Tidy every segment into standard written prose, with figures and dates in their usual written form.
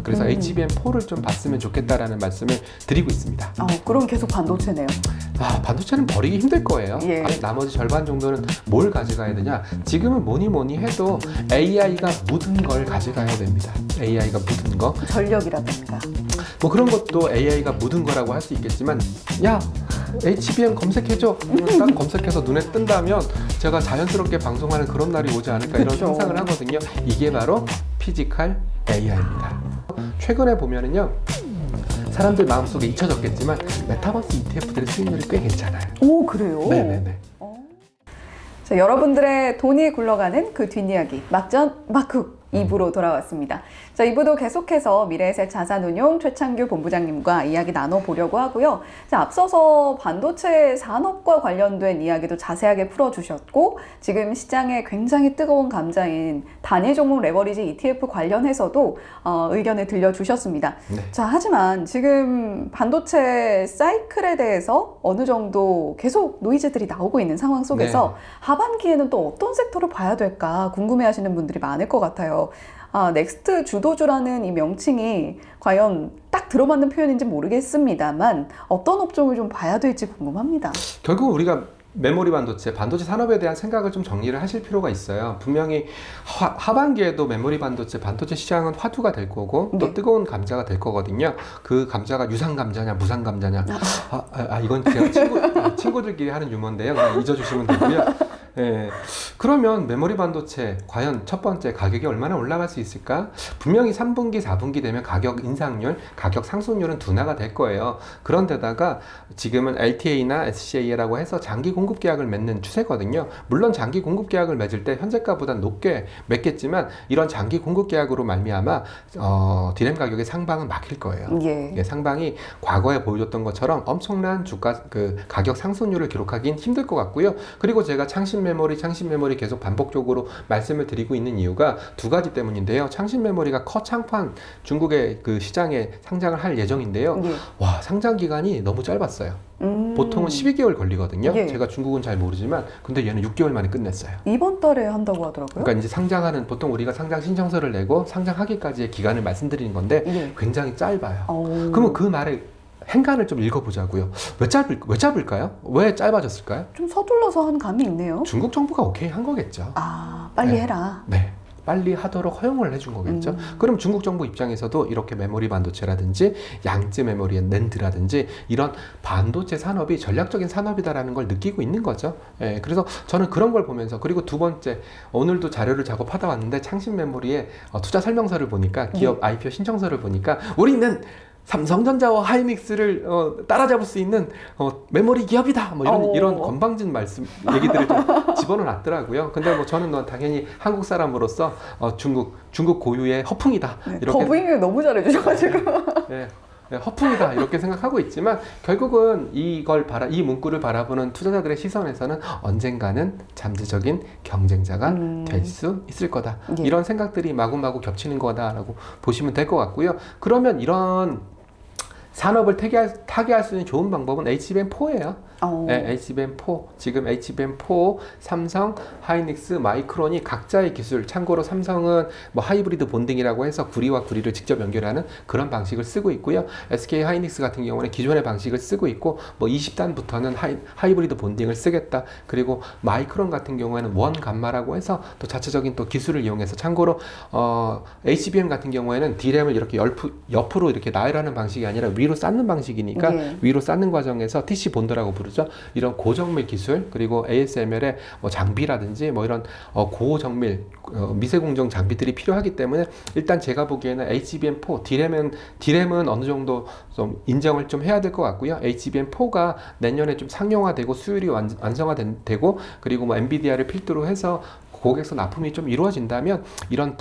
그래서 HBM4를 좀 봤으면 좋겠다라는 말씀을 드리고 있습니다. 그럼 계속 반도체네요. 반도체는 버리기 힘들 거예요. 예. 나머지 절반 정도는 뭘 가져가야 되냐? 지금은 뭐니 해도 AI가 묻은 걸 가져가야 됩니다. AI가 묻은 거. 전력이라든가. 뭐 그런 것도 AI가 묻은 거라고 할 수 있겠지만, 야, HBM 검색해줘. 딱 검색해서 눈에 뜬다면 제가 자연스럽게 방송하는 그런 날이 오지 않을까 이런 그쵸. 상상을 하거든요. 이게 바로 피지컬 AI입니다. 최근에 보면은요, 사람들 마음속에 잊혀졌겠지만 메타버스 ETF들의 수익률이 꽤 괜찮아요. 오, 그래요? 네네네. 자, 여러분들의 돈이 굴러가는 그 뒷이야기 막전 막훅 2부로 돌아왔습니다. 자, 2부도 계속해서 미래에셋 자산운용 최창규 본부장님과 이야기 나눠보려고 하고요. 자, 앞서서 반도체 산업과 관련된 이야기도 자세하게 풀어주셨고, 지금 시장에 굉장히 뜨거운 감자인 단일 종목 레버리지 ETF 관련해서도 의견을 들려주셨습니다. 네. 자, 하지만 지금 반도체 사이클에 대해서 어느 정도 계속 노이즈들이 나오고 있는 상황 속에서 하반기에는 또 어떤 섹터를 봐야 될까 궁금해하시는 분들이 많을 것 같아요. 넥스트 주도주라는 이 명칭이 과연 딱 들어맞는 표현인지 모르겠습니다만 어떤 업종을 좀 봐야 될지 궁금합니다. 결국 우리가 메모리 반도체 산업에 대한 생각을 좀 정리를 하실 필요가 있어요. 분명히 하반기에도 메모리 반도체 시장은 화두가 될 거고 또 네. 뜨거운 감자가 될 거거든요. 그 감자가 유상 감자냐 무상 감자냐. 이건 제가 친구들끼리 하는 유머인데요. 그냥 잊어주시면 되고요. 예, 그러면 메모리 반도체 과연 첫 번째 가격이 얼마나 올라갈 수 있을까? 분명히 3분기, 4분기 되면 가격 인상률, 가격 상승률은 둔화가 될 거예요. 그런데다가 지금은 LTA나 SCA라고 해서 장기 공급 계약을 맺는 추세거든요. 물론 장기 공급 계약을 맺을 때 현재가보다 높게 맺겠지만 이런 장기 공급 계약으로 말미암아 디램 가격의 상방은 막힐 거예요. 예. 상방이 과거에 보여줬던 것처럼 엄청난 주가 가격 상승률을 기록하긴 힘들 것 같고요. 그리고 제가 창신 메모리 계속 반복적으로 말씀을 드리고 있는 이유가 두 가지 때문인데요. 창신 메모리가 커창판 중국의 그 시장에 상장을 할 예정인데요. 예. 와, 상장 기간이 너무 짧았어요. 보통은 12개월 걸리거든요. 예. 제가 중국은 잘 모르지만 근데 얘는 6개월 만에 끝냈어요. 이번 달에 한다고 하더라고요. 그러니까 이제 상장하는, 보통 우리가 상장 신청서를 내고 상장하기까지의 기간을 말씀드리는 건데 예. 굉장히 짧아요. 그러면 그 말에 행간을 좀 읽어보자고요. 왜 짧을까요? 왜 짧아졌을까요? 좀 서둘러서 한 감이 있네요. 중국 정부가 오케이 한 거겠죠. 빨리 네. 해라. 네. 빨리 하도록 허용을 해준 거겠죠. 그럼 중국 정부 입장에서도 이렇게 메모리 반도체라든지 양쯔 메모리의 낸드라든지 이런 반도체 산업이 전략적인 산업이다라는 걸 느끼고 있는 거죠. 예, 그래서 저는 그런 걸 보면서, 그리고 두 번째, 오늘도 자료를 작업하다 왔는데 창신 메모리의 투자 설명서를 보니까, 기업 IPO 신청서를 보니까 우리는 삼성전자와 하이닉스를 따라잡을 수 있는 메모리 기업이다, 뭐 이런 건방진 말씀 얘기들을 좀 집어넣었더라고요. 근데 뭐 저는 당연히 한국 사람으로서 중국 고유의 허풍이다, 이렇게 더빙을 너무 잘해주셔가지고. 네, 허풍이다 이렇게 생각하고 있지만 결국은 이 문구를 바라보는 투자자들의 시선에서는 언젠가는 잠재적인 경쟁자가 될 수 있을 거다. 예. 이런 생각들이 마구마구 겹치는 거다라고 보시면 될 것 같고요. 그러면 이런 산업을 타개할 수 있는 좋은 방법은 HBM4예요. 네, HBM4. 지금 HBM4, 삼성, 하이닉스, 마이크론이 각자의 기술, 참고로 삼성은 뭐 하이브리드 본딩이라고 해서 구리와 구리를 직접 연결하는 그런 방식을 쓰고 있고요. SK 하이닉스 같은 경우는 기존의 방식을 쓰고 있고, 뭐 20단부터는 하이브리드 본딩을 쓰겠다. 그리고 마이크론 같은 경우에는 원 감마라고 해서 또 자체적인 또 기술을 이용해서, 참고로 HBM 같은 경우에는 D램을 이렇게 옆으로 이렇게 나열하는 방식이 아니라 위로 쌓는 방식이니까 위로 쌓는 과정에서 TC 본드라고 부르죠. 이런 고정밀 기술, 그리고 ASML의 장비라든지 뭐 이런 고정밀 미세공정 장비들이 필요하기 때문에 일단 제가 보기에는 HBM4 D램은 어느 정도 좀 인정을 좀 해야 될 것 같고요. HBM4가 내년에 좀 상용화되고 수율이 완성화되고, 그리고 뭐 엔비디아를 필두로 해서 고객선 납품이 좀 이루어진다면 이런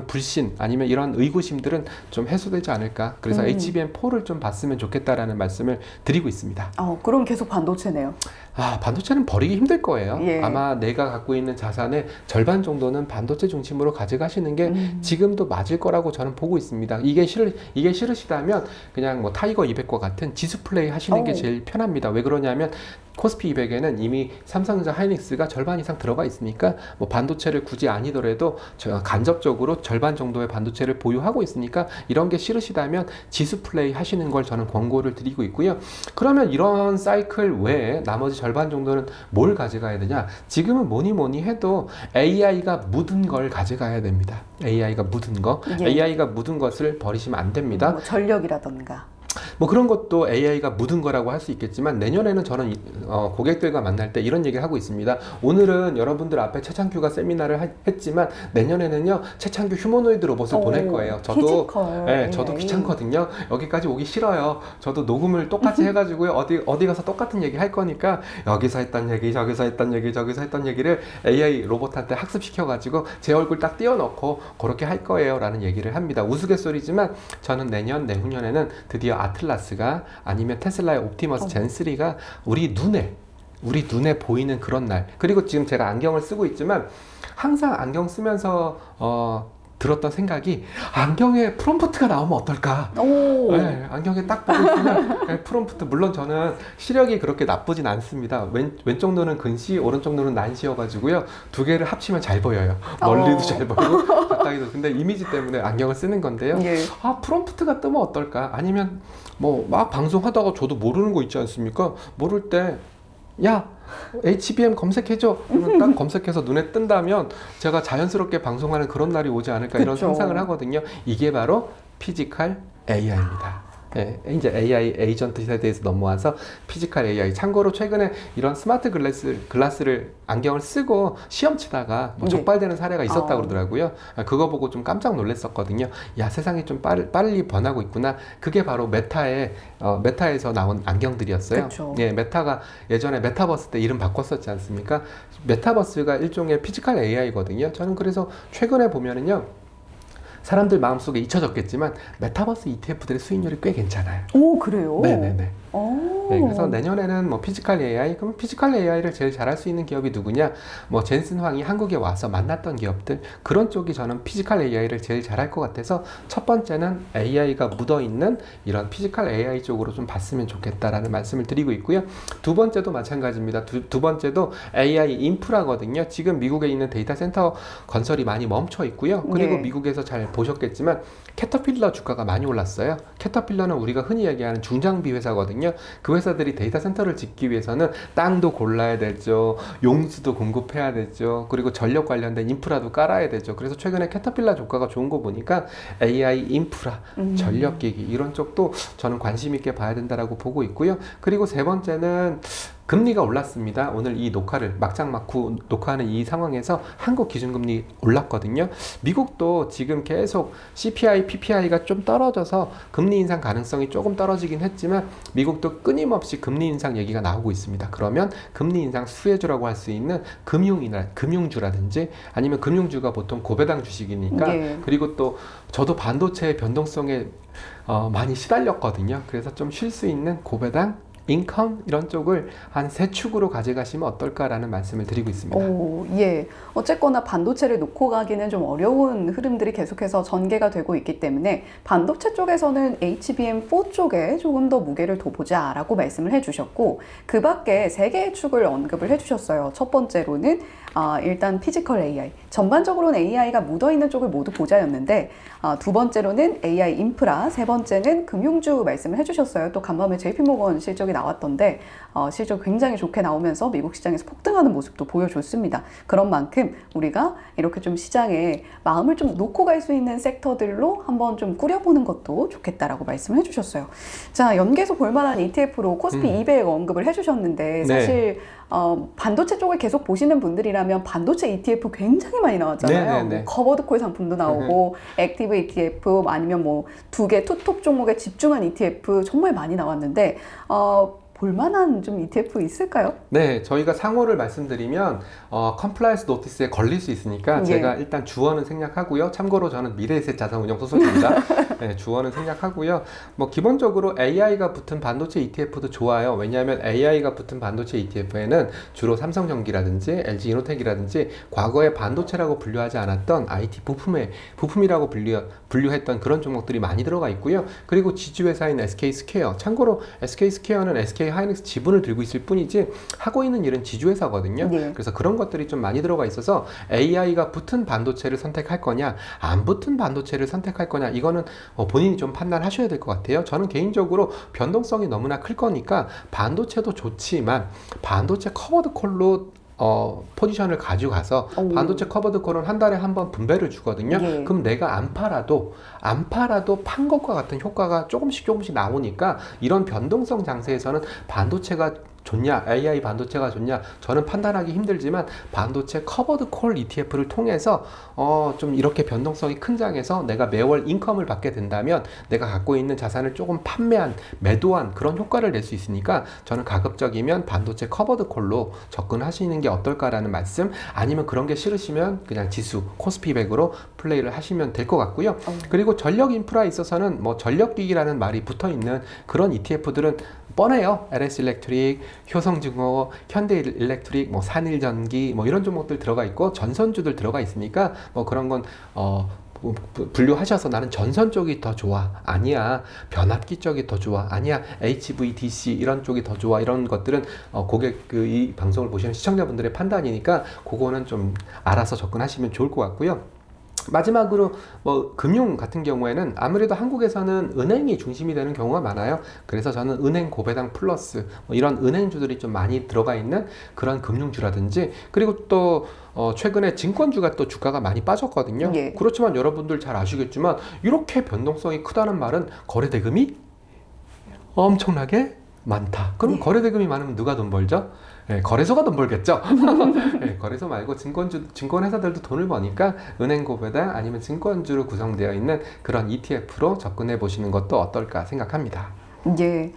불신 아니면 이런 의구심들은 좀 해소되지 않을까. 그래서 HBM4를 좀 봤으면 좋겠다라는 말씀을 드리고 있습니다. 그럼 계속 반도체네요. 반도체는 버리기 힘들 거예요. 예. 아마 내가 갖고 있는 자산의 절반 정도는 반도체 중심으로 가져가시는 게 지금도 맞을 거라고 저는 보고 있습니다. 이게 싫으시다면 그냥 뭐 타이거 200과 같은 지수 플레이 하시는 게 제일 편합니다. 왜 그러냐면 코스피 200에는 이미 삼성전자 하이닉스가 절반 이상 들어가 있으니까 뭐 반도체를 굳이 아니더라도 간접적으로 절반 정도의 반도체를 보유하고 있으니까 이런 게 싫으시다면 지수 플레이 하시는 걸 저는 권고를 드리고 있고요. 그러면 이런 사이클 외에 나머지 절반 정도는 뭘 가져가야 되냐? 지금은 뭐니 해도 AI가 묻은 걸 가져가야 됩니다. AI가 묻은 거. 예. AI가 묻은 것을 버리시면 안 됩니다. 뭐 전력이라던가. 뭐 그런 것도 AI가 묻은 거라고 할 수 있겠지만 내년에는 저는 고객들과 만날 때 이런 얘기를 하고 있습니다. 오늘은 여러분들 앞에 최창규가 세미나를 했지만 내년에는요 최창규 휴머노이드 로봇을 보낼 거예요. 저도 저도 귀찮거든요. 여기까지 오기 싫어요. 저도 녹음을 똑같이 해가지고요 어디 가서 똑같은 얘기 할 거니까 여기서 했던 얘기 저기서 했던 얘기 저기서 했던 얘기를 AI 로봇한테 학습시켜가지고 제 얼굴 딱 띄워놓고 그렇게 할 거예요 라는 얘기를 합니다. 우스갯소리지만 저는 내년 내후년에는 드디어 아틀라스가 아니면 테슬라의 옵티머스 젠3가 우리 눈에 보이는 그런 날. 그리고 지금 제가 안경을 쓰고 있지만 항상 안경 쓰면서 들었던 생각이 안경에 프롬프트가 나오면 어떨까? 네, 안경에 딱 보고 있으면 프롬프트, 물론 저는 시력이 그렇게 나쁘진 않습니다. 왼쪽 눈은 근시, 오른쪽 눈은 난시여가지고요 두 개를 합치면 잘 보여요. 멀리도 잘 보이고 가까이도. 근데 이미지 때문에 안경을 쓰는 건데요. 예. 프롬프트가 뜨면 어떨까? 아니면 뭐 막 방송하다가 저도 모르는 거 있지 않습니까? 모를 때 야, HBM 검색해줘. 그러면 딱 검색해서 눈에 뜬다면 제가 자연스럽게 방송하는 그런 날이 오지 않을까 이런 그쵸. 상상을 하거든요. 이게 바로 피지컬 AI입니다. 네, 이제 AI 에이전트 세대에서 넘어와서 피지컬 AI. 참고로 최근에 이런 스마트 글라스를 안경을 쓰고 시험 치다가 뭐 적발되는 사례가 있었다고 그러더라고요. 그거 보고 좀 깜짝 놀랐었거든요. 야, 세상이 좀 빨리 변하고 있구나. 그게 바로 메타에서 나온 안경들이었어요. 그쵸. 예, 메타가 예전에 메타버스 때 이름 바꿨었지 않습니까? 메타버스가 일종의 피지컬 AI거든요. 저는 그래서 최근에 보면은요. 사람들 마음속에 잊혀졌겠지만 메타버스 ETF들의 수익률이 꽤 괜찮아요. 오, 그래요? 네네네. 네, 그래서 내년에는 뭐 피지컬 AI, 그럼 피지컬 AI를 제일 잘할 수 있는 기업이 누구냐? 뭐 젠슨 황이 한국에 와서 만났던 기업들, 그런 쪽이 저는 피지컬 AI를 제일 잘할 것 같아서 첫 번째는 AI가 묻어있는 이런 피지컬 AI 쪽으로 좀 봤으면 좋겠다라는 말씀을 드리고 있고요. 두 번째도 마찬가지입니다. 두 번째도 AI 인프라거든요. 지금 미국에 있는 데이터 센터 건설이 많이 멈춰 있고요. 그리고 네. 미국에서 잘 보셨겠지만 캐터필러 주가가 많이 올랐어요. 캐터필러는 우리가 흔히 얘기하는 중장비 회사거든요. 그 회사들이 데이터 센터를 짓기 위해서는 땅도 골라야 되죠. 용수도 공급해야 되죠. 그리고 전력 관련된 인프라도 깔아야 되죠. 그래서 최근에 캐터필러 주가가 좋은 거 보니까 AI 인프라, 전력기기 이런 쪽도 저는 관심 있게 봐야 된다라고 보고 있고요. 그리고 세 번째는 금리가 올랐습니다. 오늘 이 막장 막후 녹화하는 이 상황에서 한국 기준금리 올랐거든요. 미국도 지금 계속 CPI, PPI가 좀 떨어져서 금리 인상 가능성이 조금 떨어지긴 했지만 미국도 끊임없이 금리 인상 얘기가 나오고 있습니다. 그러면 금리 인상 수혜주라고 할 수 있는 금융주라든지 아니면 금융주가 보통 고배당 주식이니까 네. 그리고 또 저도 반도체의 변동성에 많이 시달렸거든요. 그래서 좀 쉴 수 있는 고배당 인컴 이런 쪽을 한 세 축으로 가져가시면 어떨까라는 말씀을 드리고 있습니다. 오, 예. 어쨌거나 반도체를 놓고 가기는 좀 어려운 흐름들이 계속해서 전개가 되고 있기 때문에 반도체 쪽에서는 HBM4 쪽에 조금 더 무게를 둬보자라고 말씀을 해주셨고 그 밖에 세 개의 축을 언급을 해주셨어요. 첫 번째로는 일단 피지컬 AI, 전반적으로는 AI가 묻어있는 쪽을 모두 보자였는데 두 번째로는 AI 인프라, 세 번째는 금융주 말씀을 해주셨어요. 또 간밤에 JP모건 실적이 나왔던데 실적 굉장히 좋게 나오면서 미국 시장에서 폭등하는 모습도 보여줬습니다. 그런 만큼 우리가 이렇게 좀 시장에 마음을 좀 놓고 갈 수 있는 섹터들로 한번 좀 꾸려보는 것도 좋겠다라고 말씀을 해주셨어요. 자, 연계해서 볼만한 ETF로 코스피 200 언급을 해주셨는데 사실 반도체 쪽을 계속 보시는 분들이라면 반도체 ETF 굉장히 많이 나왔잖아요. 뭐 커버드콜 상품도 나오고 액티브 ETF 아니면 뭐 두 개 투톱 종목에 집중한 ETF 정말 많이 나왔는데 볼만한 좀 ETF 있을까요? 네, 저희가 상호를 말씀드리면 컴플라이언스 노티스에 걸릴 수 있으니까 예. 제가 일단 주어는 생략하고요. 참고로 저는 미래에셋 자산운용 소속입니다. 네, 주어는 생략하고요. 뭐 기본적으로 AI가 붙은 반도체 ETF도 좋아요. 왜냐하면 AI가 붙은 반도체 ETF에는 주로 삼성전기라든지 LG 이노텍이라든지 과거에 반도체라고 분류하지 않았던 IT 부품이라고 분류했던 그런 종목들이 많이 들어가 있고요. 그리고 지주회사인 SK스퀘어, 참고로 SK스퀘어는 SK하이닉스 지분을 들고 있을 뿐이지 하고 있는 일은 지주회사거든요. 네. 그래서 그런 것들이 좀 많이 들어가 있어서 AI가 붙은 반도체를 선택할 거냐, 안 붙은 반도체를 선택할 거냐, 이거는 본인이 좀 판단하셔야 될 것 같아요. 저는 개인적으로 변동성이 너무나 클 거니까 반도체도 좋지만 반도체 커버드 콜로 포지션을 가져가서 반도체 커버드 콜은 한 달에 한 번 분배를 주거든요. 예. 그럼 내가 안 팔아도 판 것과 같은 효과가 조금씩 나오니까 이런 변동성 장세에서는 반도체가 좋냐, AI 반도체가 좋냐, 저는 판단하기 힘들지만 반도체 커버드 콜 ETF를 통해서 좀 이렇게 변동성이 큰 장에서 내가 매월 인컴을 받게 된다면 내가 갖고 있는 자산을 조금 매도한 그런 효과를 낼 수 있으니까 저는 가급적이면 반도체 커버드 콜로 접근하시는 게 어떨까라는 말씀, 아니면 그런 게 싫으시면 그냥 지수 코스피 100으로 플레이를 하시면 될 것 같고요. 그리고 전력 인프라에 있어서는 뭐 전력기기라는 말이 붙어 있는 그런 ETF들은 뻔해요. LS 일렉트릭, 효성증호, 현대일렉트릭, 뭐 산일전기, 뭐 이런 종목들 들어가 있고 전선주들 들어가 있으니까 뭐 그런 건 분류하셔서 나는 전선 쪽이 더 좋아, 아니야 변압기 쪽이 더 좋아, 아니야 HVDC 이런 쪽이 더 좋아, 이런 것들은 고객 이 방송을 보시는 시청자분들의 판단이니까 그거는 좀 알아서 접근하시면 좋을 것 같고요. 마지막으로 뭐 금융 같은 경우에는 아무래도 한국에서는 은행이 중심이 되는 경우가 많아요. 그래서 저는 은행 고배당 플러스 뭐 이런 은행주들이 좀 많이 들어가 있는 그런 금융주라든지, 그리고 또 최근에 증권주가 또 주가가 많이 빠졌거든요. 예. 그렇지만 여러분들 잘 아시겠지만 이렇게 변동성이 크다는 말은 거래대금이 엄청나게 많다. 그럼 예. 거래대금이 많으면 누가 돈 벌죠? 네, 거래소가 돈 벌겠죠. 네, 거래소 말고 증권회사들도 돈을 버니까 은행 고배당 아니면 증권주로 구성되어 있는 그런 ETF로 접근해 보시는 것도 어떨까 생각합니다. 예.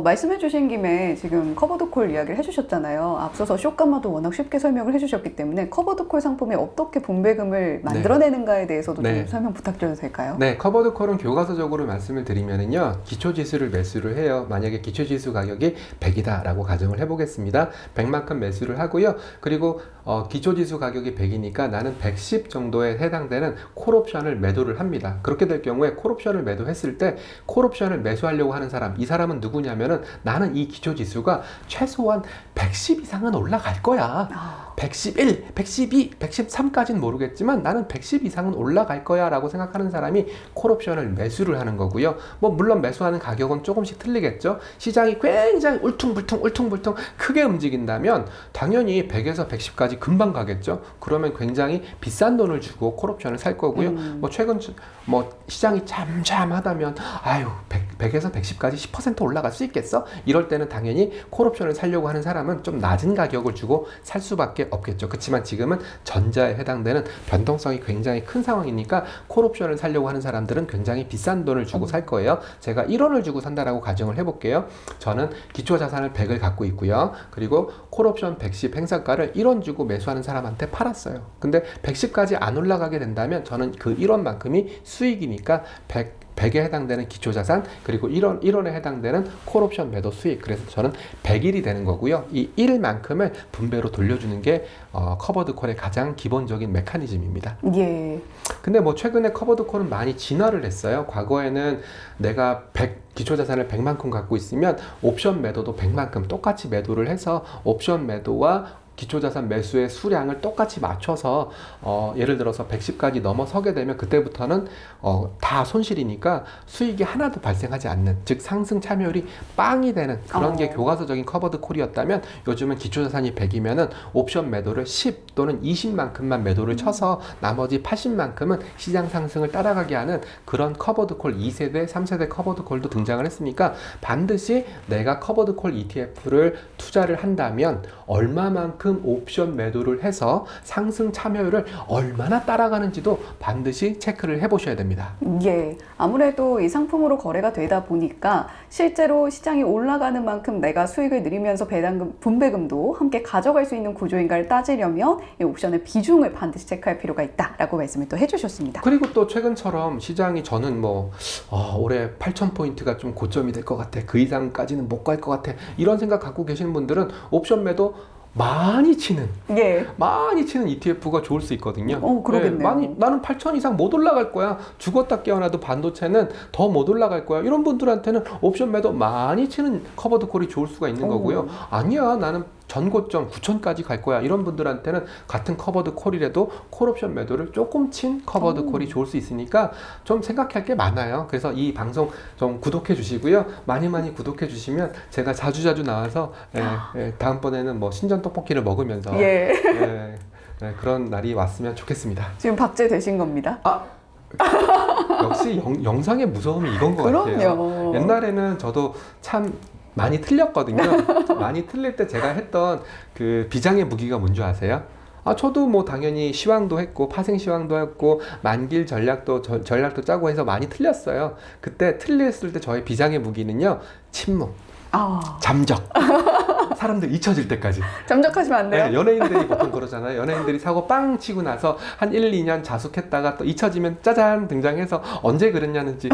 말씀해 주신 김에 지금 커버드콜 이야기를 해주셨잖아요. 앞서서 쇼까마도 워낙 쉽게 설명을 해주셨기 때문에 커버드콜 상품이 어떻게 분배금을 만들어내는가에 대해서도 좀 설명 부탁드려도 될까요? 네, 커버드콜은 교과서적으로 말씀을 드리면은요, 기초지수를 매수를 해요. 만약에 기초지수 가격이 100이다 라고 가정을 해보겠습니다. 100만큼 매수를 하고요. 그리고 기초지수 가격이 100이니까 나는 110 정도에 해당되는 콜옵션을 매도를 합니다. 그렇게 될 경우에 콜옵션을 매도했을 때 콜옵션을 매수하려고 하는 사람, 이 사람은 누구냐면은 나는 이 기초지수가 최소한 110 이상은 올라갈 거야. 111, 112, 113까지는 모르겠지만 나는 110 이상은 올라갈 거야 라고 생각하는 사람이 콜옵션을 매수를 하는 거고요. 뭐 물론 매수하는 가격은 조금씩 틀리겠죠. 시장이 굉장히 울퉁불퉁 크게 움직인다면 당연히 100에서 110까지 금방 가겠죠. 그러면 굉장히 비싼 돈을 주고 콜옵션을 살 거고요. 뭐 최근 뭐 시장이 잠잠하다면 아유 100에서 110까지 10% 올라갈 수 있겠어? 이럴 때는 당연히 콜옵션을 사려고 하는 사람은 좀 낮은 가격을 주고 살 수밖에 없겠죠. 그렇지만 지금은 전자에 해당되는 변동성이 굉장히 큰 상황이니까 콜옵션을 사려고 하는 사람들은 굉장히 비싼 돈을 주고 살 거예요. 제가 1원을 주고 산다라고 가정을 해볼게요. 저는 기초자산을 100을 갖고 있고요. 그리고 콜옵션 110 행사가를 1원 주고 매수하는 사람한테 팔았어요. 근데 110까지 안 올라가게 된다면 저는 그 1원만큼이 수익이니까 100에 해당되는 기초자산, 그리고 1원에 해당되는 콜옵션 매도 수익, 그래서 저는 100일이 되는 거고요. 이 1만큼을 분배로 돌려주는 게 커버드 콜의 가장 기본적인 메커니즘입니다. 예. 근데 뭐 최근에 커버드 콜은 많이 진화를 했어요. 과거에는 내가 기초자산을 100만큼 갖고 있으면 옵션 매도도 100만큼 똑같이 매도를 해서 옵션 매도와 기초자산 매수의 수량을 똑같이 맞춰서 예를 들어서 110까지 넘어서게 되면 그때부터는 다 손실이니까 수익이 하나도 발생하지 않는, 즉 상승 참여율이 빵이 되는 그런 게 교과서적인 커버드 콜이었다면 요즘은 기초자산이 100이면은 옵션 매도를 10 또는 20만큼만 매도를 쳐서 나머지 80만큼은 시장 상승을 따라가게 하는 그런 커버드 콜 2세대, 3세대 커버드 콜도 등장을 했으니까 반드시 내가 커버드 콜 ETF를 투자를 한다면 얼마만큼 그만큼 옵션 매도를 해서 상승 참여율을 얼마나 따라가는지도 반드시 체크를 해보셔야 됩니다. 예, 아무래도 이 상품으로 거래가 되다 보니까 실제로 시장이 올라가는 만큼 내가 수익을 누리면서 배당금, 분배금도 함께 가져갈 수 있는 구조인가를 따지려면 이 옵션의 비중을 반드시 체크할 필요가 있다라고 말씀을 또 해주셨습니다. 그리고 또 최근처럼 시장이 저는 올해 8,000포인트가 좀 고점이 될 것 같아. 그 이상까지는 못 갈 것 같아. 이런 생각 갖고 계시는 분들은 옵션 매도 많이 치는 ETF가 좋을 수 있거든요. 그러겠네요. 나는 8,000 이상 못 올라갈 거야. 죽었다 깨어나도 반도체는 더 못 올라갈 거야. 이런 분들한테는 옵션 매도 많이 치는 커버드 콜이 좋을 수가 있는 거고요. 아니야, 나는 전고점 9,000까지 갈 거야. 이런 분들한테는 같은 커버드 콜이라도 콜옵션 매도를 조금 친 커버드 콜이 좋을 수 있으니까 좀 생각할 게 많아요. 그래서 이 방송 좀 구독해 주시고요. 많이 구독해 주시면 제가 자주자주 나와서 다음번에는 신전 떡볶이를 먹으면서 그런 날이 왔으면 좋겠습니다. 지금 박제 되신 겁니다. 역시 영상의 무서움이 이건 것 그럼요. 같아요. 옛날에는 저도 참 많이 틀렸거든요. 많이 틀릴 때 제가 했던 그 비장의 무기가 뭔지 아세요? 저도 당연히 시황도 했고 파생 시황도 했고 만길 전략도 짜고 해서 많이 틀렸어요. 그때 틀렸을 때 저의 비장의 무기는요, 침묵, 잠적. 사람들 잊혀질 때까지. 잠적하시면 안 돼요? 네, 연예인들이 보통 그러잖아요. 연예인들이 사고 빵 치고 나서 한 1, 2년 자숙했다가 또 잊혀지면 짜잔 등장해서 언제 그랬냐는지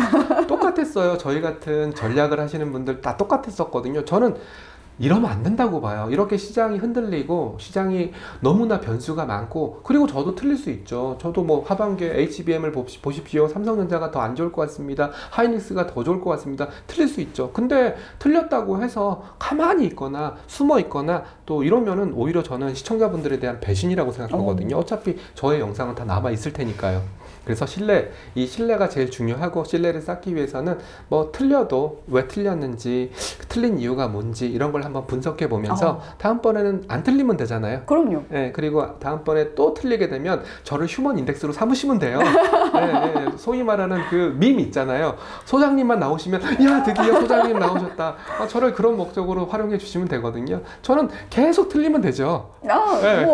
똑같았어요. 저희 같은 전략을 하시는 분들 다 똑같았었거든요. 저는 이러면 안 된다고 봐요. 이렇게 시장이 흔들리고 시장이 너무나 변수가 많고, 그리고 저도 틀릴 수 있죠. 저도 하반기에 HBM을 보십시오. 삼성전자가 더 안 좋을 것 같습니다. 하이닉스가 더 좋을 것 같습니다. 틀릴 수 있죠. 근데 틀렸다고 해서 가만히 있거나 숨어 있거나 또 이러면은 오히려 저는 시청자분들에 대한 배신이라고 생각하거든요. 어차피 저의 영상은 다 남아 있을 테니까요. 그래서 이 신뢰가 제일 중요하고, 신뢰를 쌓기 위해서는 틀려도 왜 틀렸는지, 틀린 이유가 뭔지 이런 걸 한번 분석해 보면서 다음번에는 안 틀리면 되잖아요. 그럼요. 네, 그리고 다음번에 또 틀리게 되면 저를 휴먼 인덱스로 삼으시면 돼요. 소위 말하는 그 밈 있잖아요. 소장님만 나오시면 야, 드디어 소장님 나오셨다. 저를 그런 목적으로 활용해 주시면 되거든요. 저는 계속 틀리면 되죠.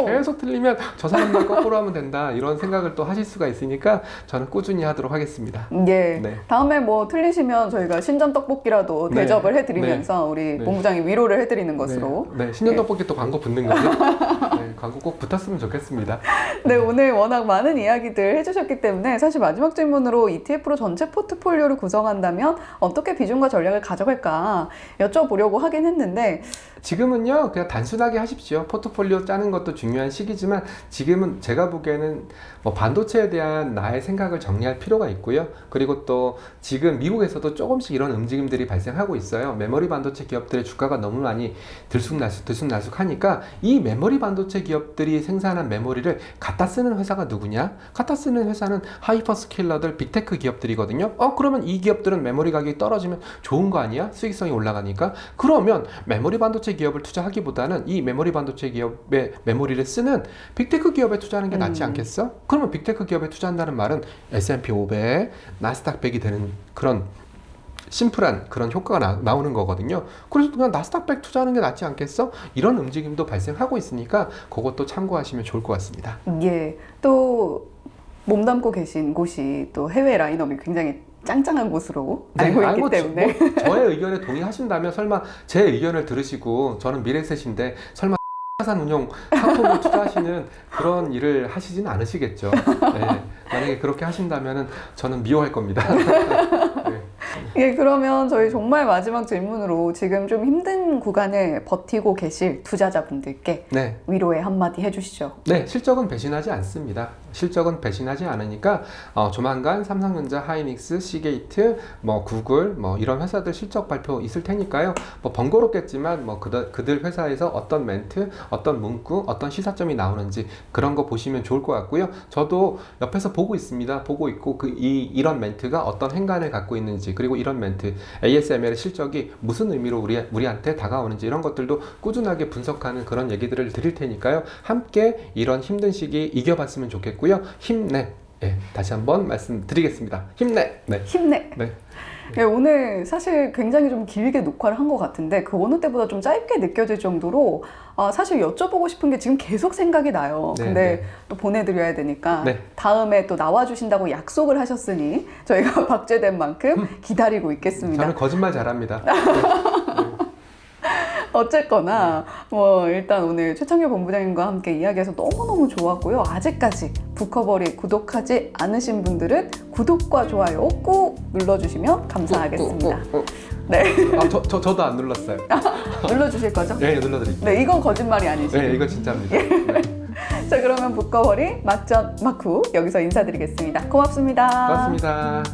계속 틀리면 저 사람만 거꾸로 하면 된다, 이런 생각을 또 하실 수가 있으니까 저는 꾸준히 하도록 하겠습니다. 네. 다음에 틀리시면 저희가 신전 떡볶이라도 대접을 해드리면서 우리 본부장이 위로를 해드리는 것으로. 신전 떡볶이 또 광고 붙는 거죠? 광고 꼭 붙었으면 좋겠습니다. 오늘 워낙 많은 이야기들 해주셨기 때문에 사실 마지막 질문으로 ETF로 전체 포트폴리오를 구성한다면 어떻게 비중과 전략을 가져갈까 여쭤보려고 하긴 했는데, 지금은요, 그냥 단순하게 하십시오. 포트폴리오 짜는 것도 중요한 시기지만 지금은 제가 보기에는 반도체에 대한 나의 생각을 정리할 필요가 있고요. 그리고 또 지금 미국에서도 조금씩 이런 움직임들이 발생하고 있어요. 메모리 반도체 기업들의 주가가 너무 많이 들쑥날쑥하니까 이 메모리 반도체 기업들이 생산한 메모리를 갖다 쓰는 회사가 누구냐? 갖다 쓰는 회사는 하이퍼스케일러들, 빅테크 기업들이거든요. 그러면 이 기업들은 메모리 가격이 떨어지면 좋은 거 아니야? 수익성이 올라가니까. 그러면 메모리 반도체 기업을 투자하기보다는 이 메모리 반도체 기업의 메모리를 쓰는 빅테크 기업에 투자하는 게 낫지 않겠어? 그러면 빅테크 기업에 투자한다는 말은 S&P 500, 나스닥 100이 되는 그런 심플한 그런 효과가 나오는 거거든요. 그래서 그냥 나스닥 100 투자하는 게 낫지 않겠어? 이런 움직임도 발생하고 있으니까 그것도 참고하시면 좋을 것 같습니다. 또 몸담고 계신 곳이 또 해외 라인업이 굉장히 짱짱한 곳으로 알고 있기 때문에 저의 의견에 동의하신다면 설마 제 의견을 들으시고, 저는 미래셋인데 설마 자산 운용 상품을 투자하시는 그런 일을 하시진 않으시겠죠. 만약에 그렇게 하신다면 저는 미워할 겁니다. 그러면 저희 정말 마지막 질문으로 지금 좀 힘든 구간을 버티고 계실 투자자분들께 위로의 한마디 해주시죠. 실적은 배신하지 않습니다. 실적은 배신하지 않으니까 조만간 삼성전자, 하이닉스, 시게이트, 구글 이런 회사들 실적 발표 있을 테니까요. 번거롭겠지만 그들 회사에서 어떤 멘트, 어떤 문구, 어떤 시사점이 나오는지 그런 거 보시면 좋을 것 같고요. 저도 옆에서 보고 있습니다. 보고 있고 이런 멘트가 어떤 행간을 갖고 있는지, 그리고 이런 멘트, ASML의 실적이 무슨 의미로 우리한테 다가오는지 이런 것들도 꾸준하게 분석하는 그런 얘기들을 드릴 테니까요. 함께 이런 힘든 시기 이겨봤으면 좋겠고요. 힘내. 다시 한번 말씀드리겠습니다. 힘내. 힘내. 네, 오늘 사실 굉장히 좀 길게 녹화를 한 것 같은데 그 어느 때보다 좀 짧게 느껴질 정도로 사실 여쭤보고 싶은 게 지금 계속 생각이 나요. 네, 근데 네. 또 보내드려야 되니까 네. 다음에 또 나와주신다고 약속을 하셨으니 저희가 박제된 만큼 기다리고 있겠습니다. 저는 거짓말 잘합니다. 어쨌거나 뭐 일단 오늘 최창규 본부장님과 함께 이야기해서 너무너무 좋았고요. 아직까지 북커버리 구독하지 않으신 분들은 구독과 좋아요 꼭 눌러주시면 감사하겠습니다. 네. 저도 안 눌렀어요. 눌러주실 거죠? 네, 눌러드릴게요. 네, 이건 거짓말이 아니시죠? 네, 이거 진짜입니다. 네. 자, 그러면 북커버리 막전 막후 여기서 인사드리겠습니다. 고맙습니다. 고맙습니다.